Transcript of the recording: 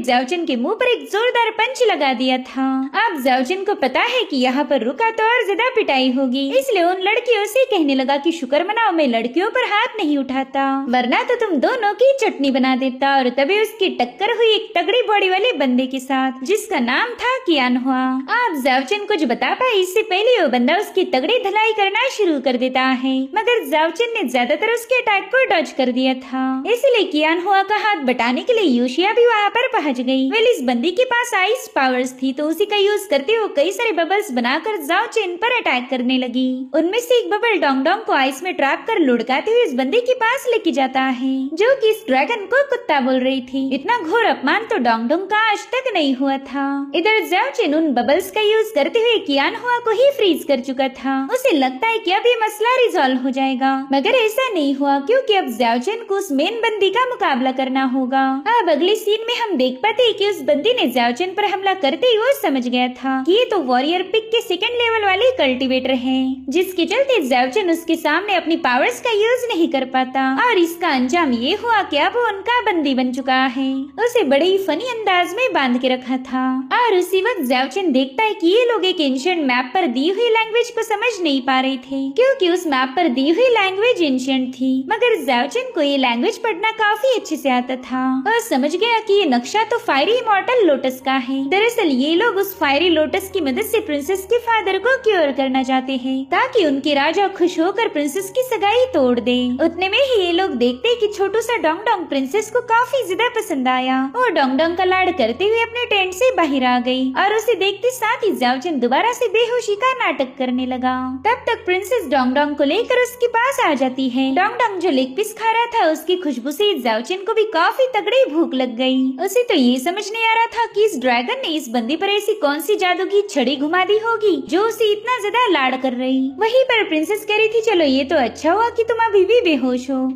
जाओचन के मुंह पर एक जोरदार पंच लगा दिया था। अब जाओचन को पता है कि यहाँ पर रुका तो और ज्यादा पिटाई होगी, इसलिए उन लड़कियों से कहने लगा कि शुक्र मनाओ मैं लड़कियों पर हाथ नहीं उठाता, वरना तो तुम दोनों की चटनी बना देता। और तभी उसकी टक्कर हुई एक तगड़ी बॉडी वाले बंदे के साथ जिसका नाम था कियान हुआ। अब जाओचन कुछ बता पाए इससे पहले वो बंदा उसकी तगड़ी धलाई करना शुरू कर देता है, मगर जाओचन ने ज्यादातर उसके अटैक को डॉज कर दिया था, इसलिए कियान हुआ का हाथ बटाने के लिए यूशिया भी वहाँ पर पहुँच गई। वेल इस बंदी के पास आइस पावर्स थी तो उसी का यूज करते हुए कई सारे बबल्स बनाकर जाओचन पर अटैक करने लगी। उनमें से एक बबल डोंग डोंग को आइस में ट्रैप कर लुढ़काते हुए इस बंदी के पास लेके जाता है, जो कि इस ड्रैगन को कुत्ता बोल रही थी। इतना घोर अपमान तो डोंग डोंग का आज तक नहीं हुआ था। इधर जाओचन उन बबल्स का यूज करते हुए कियान हुआ को ही फ्रीज कर चुका था। उसे लगता है कि अब ये मसला रिजॉल्व हो जाएगा, मगर ऐसा नहीं हुआ क्योंकि अब जाओचन को उस मेन बंदी का मुकाबला करना होगा। अब अगले सीन में हम देख पाते हैं कि उस बंदी ने जाओचन पर हमला करते ही वो समझ गया था कि ये तो वॉरियर पिक के सेकंड लेवल वाले कल्टीवेटर हैं, जिसके चलते जाओचन उसके सामने अपनी पावर्स का यूज नहीं कर पाता। और इसका अंजाम ये हुआ कि अब वो उनका बंदी बन चुका है। उसे बड़े ही फनी अंदाज में बांध के रखा था। और उसी वक्त जाओचन देखता है कि ये लोग एक एंशिएंट मैप पर दी हुई लैंग्वेज को समझ नहीं पा रहे थे, क्योंकि उस मैप पर दी हुई लैंग्वेज एंशिएंट थी, मगर जाओचन को ये लैंग्वेज पढ़ना काफी अच्छे से आता था और समझ गया कि ये नक्शा तो फायरी इमॉर्टल लोटस का है। दरअसल ये लोग उस फायरी लोटस की मदद से प्रिंसेस के फादर को क्योर करना चाहते हैं ताकि उनके राजा खुश होकर प्रिंसेस की सगाई तोड़ दे। उतने में ही ये लोग देखते कि छोटू सा डोंग डोंग प्रिंसेस को काफी ज्यादा पसंद आया और डोंग डोंग का लाड करते हुए अपने टेंट से बाहर आ गई और उसे देखते साथ ही जाओचन दोबारा से बेहोशी का नाटक करने लगा। तब तक प्रिंसेस डोंग डोंग को लेकर उसके पास आ जाती है। डोंग डोंग जो लेग पीस खा रहा था उसकी खुशबू से जाओचन को भी काफी तगड़ी भूख लग गई। उसे तो ये समझ नहीं आ रहा था कि इस ड्रैगन ने इस बंदी पर ऐसी कौन सी जादू की छड़ी घुमा दी होगी जो उसे इतना ज्यादा लाड कर रही। वहीं पर प्रिंसेस कह रही थी चलो ये तो अच्छा हुआ कि तुम अभी भी बेहोश हो।